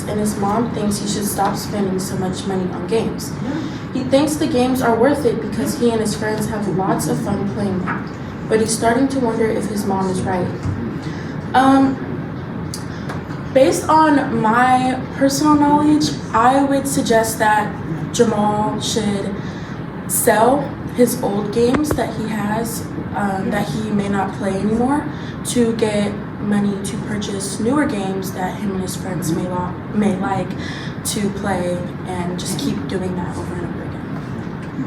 and his mom thinks he should stop spending so much money on games. He thinks the games are worth it because he and his friends have lots of fun playing them, but he's starting to wonder if his mom is right. Based on my personal knowledge, I would suggest that Jamal should sell his old games that he has that he may not play anymore to get money to purchase newer games that him and his friends may like to play, and just keep doing that over and over again.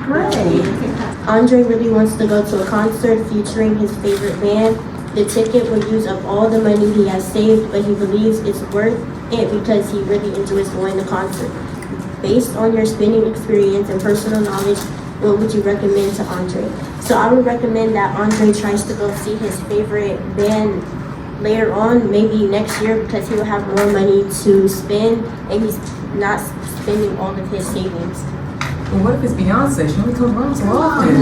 Great. Andre really wants to go to a concert featuring his favorite band. The ticket would use up all the money he has saved, but he believes it's worth it because he really enjoys going to concerts. Based on your spending experience and personal knowledge, what would you recommend to Andre? So I would recommend that Andre tries to go see his favorite band later on, maybe next year, because he will have more money to spend and he's not spending all of his savings. Well, what if it's Beyonce? She only comes around so often.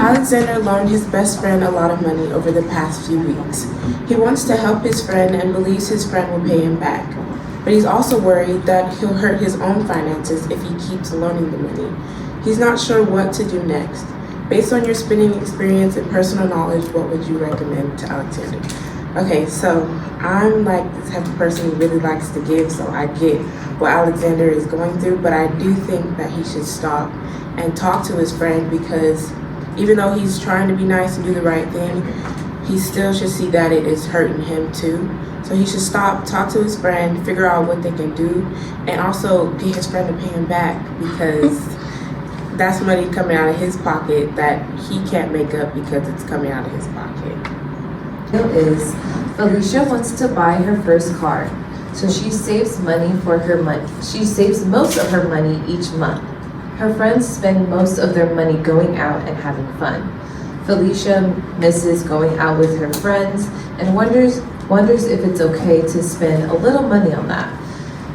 Alexander loaned his best friend a lot of money over the past few weeks. He wants to help his friend and believes his friend will pay him back. But he's also worried that he'll hurt his own finances if he keeps loaning the money. He's not sure what to do next. Based on your spending experience and personal knowledge, what would you recommend to Alexander? Okay, so I'm like the type of person who really likes to give, so I get what Alexander is going through, but I do think that he should stop and talk to his friend, because even though he's trying to be nice and do the right thing, he still should see that it is hurting him too. So he should stop, talk to his friend, figure out what they can do, and also get his friend to pay him back, because that's money coming out of his pocket that he can't make up because it's coming out of his pocket. Is Felicia wants to buy her first car, so she saves money for her money. She saves most of her money each month. Her friends spend most of their money going out and having fun. Felicia misses going out with her friends and wonders if it's okay to spend a little money on that.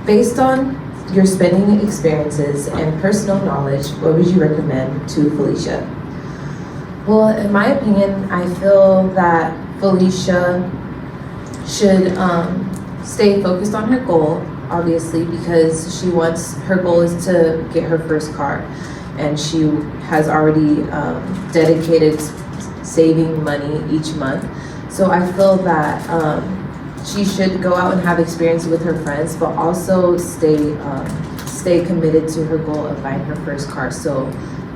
Based on your spending experiences and personal knowledge, what would you recommend to Felicia? Well, in my opinion, I feel that Felicia should stay focused on her goal, obviously, because her goal is to get her first car, and she has already dedicated saving money each month. So I feel that she should go out and have experience with her friends, but also stay committed to her goal of buying her first car. So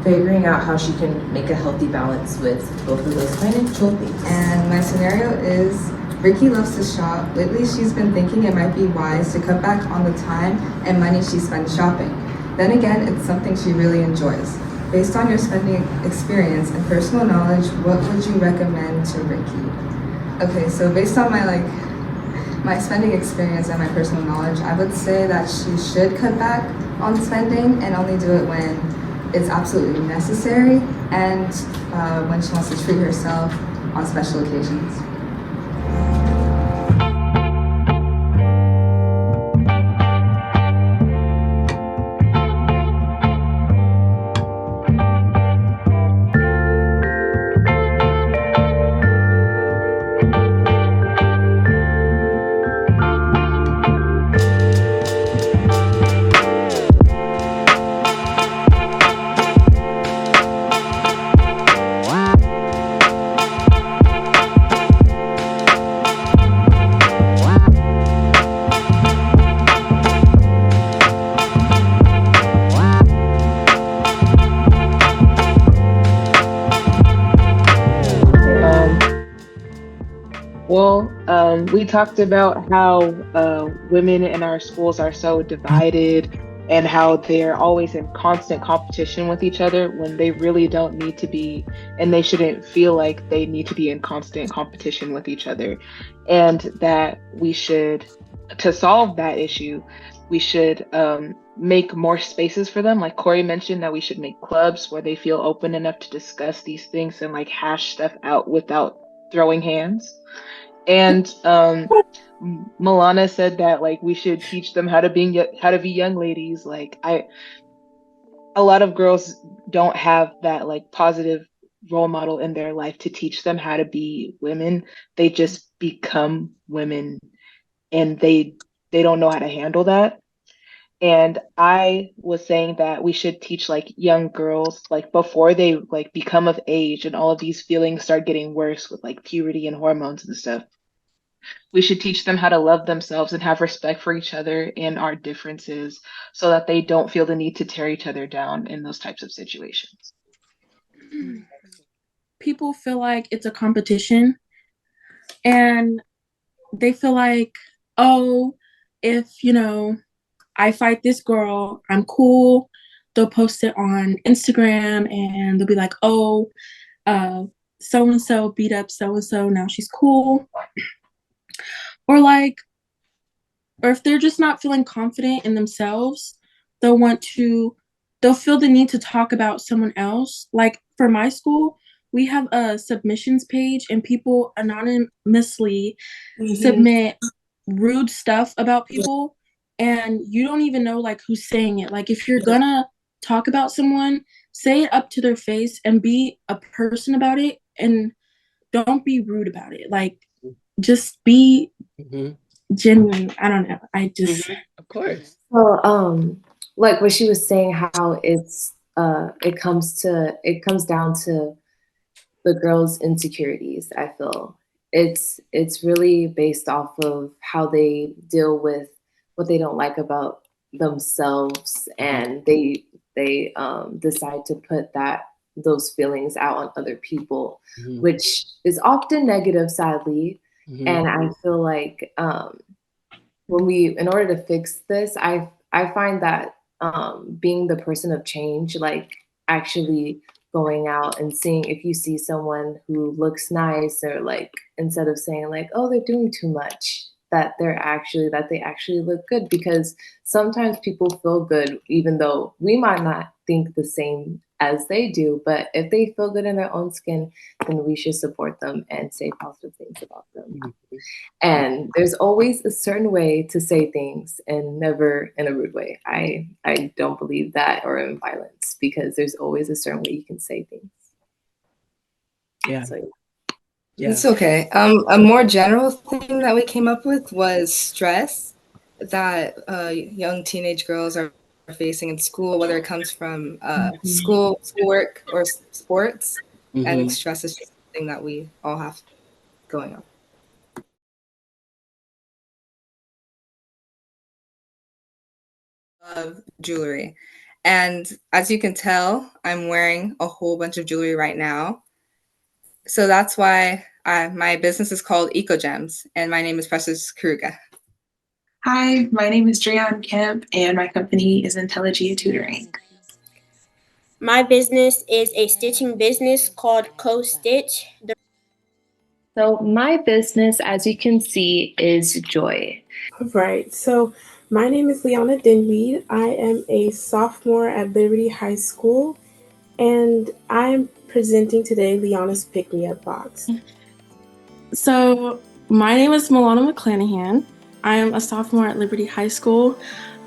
figuring out how she can make a healthy balance with both of those financial things. And my scenario is Ricky loves to shop. Lately, she's been thinking it might be wise to cut back on the time and money she spends shopping. Then again, it's something she really enjoys. Based on your spending experience and personal knowledge, what would you recommend to Ricky? Okay, so based on my spending experience and my personal knowledge, I would say that she should cut back on spending and only do it when it's absolutely necessary and when she wants to treat herself on special occasions. We talked about how women in our schools are so divided and how they're always in constant competition with each other when they really don't need to be, and they shouldn't feel like they need to be in constant competition with each other. And that we should, to solve that issue, we should make more spaces for them. Like Corey mentioned, that we should make clubs where they feel open enough to discuss these things and like hash stuff out without throwing hands. And Milana said that like we should teach them how to be young ladies. Like a lot of girls don't have that like positive role model in their life to teach them how to be women. They just become women, and they they don't know how to handle that. And I was saying that we should teach like young girls, like before they like become of age and all of these feelings start getting worse with like puberty and hormones and stuff. We should teach them how to love themselves and have respect for each other and our differences so that they don't feel the need to tear each other down in those types of situations. People feel like it's a competition and they feel like, oh, if, I fight this girl, I'm cool. They'll post it on Instagram and they'll be like, oh, so and so beat up so and so, now she's cool. Or like, or if they're just not feeling confident in themselves, they'll want to, they'll feel the need to talk about someone else. Like for my school, we have a submissions page and people anonymously submit rude stuff about people and you don't even know like who's saying it. Like if you're gonna talk about someone, say it up to their face and be a person about it and don't be rude about it. Like just be genuine. I don't know. I just Of course. Well, like what she was saying, how it comes down to the girls' insecurities. I feel it's really based off of how they deal with what they don't like about themselves, and they decide to put those feelings out on other people, which is often negative, sadly. And I feel like in order to fix this, I find that being the person of change, like actually going out and seeing if you see someone who looks nice, or like instead of saying like, oh, they're doing too much, that they actually look good, because sometimes people feel good even though we might not think the same as they do, but if they feel good in their own skin, then we should support them and say positive things about them. And there's always a certain way to say things and never in a rude way. I don't believe that, or in violence, because there's always a certain way you can say things. Yeah. So, It's okay. A more general thing that we came up with was stress that young teenage girls are facing in school, whether it comes from schoolwork or sports. I think stress is just something that we all have going on. Of jewelry. And as you can tell, I'm wearing a whole bunch of jewelry right now. So that's why my business is called Eco Gems, and my name is Precious Karuga. Hi, my name is Dreon Kemp, and my company is Intelligia Tutoring. My business is a stitching business called Co Stitch. so my business, as you can see, is Joy. Right. So my name is Liana Dinweed. I am a sophomore at Liberty High School, and I'm presenting today Liana's Pick Me Up Box. So, my name is Milana McClanahan. I am a sophomore at Liberty High School.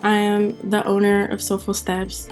I am the owner of Soulful Steps.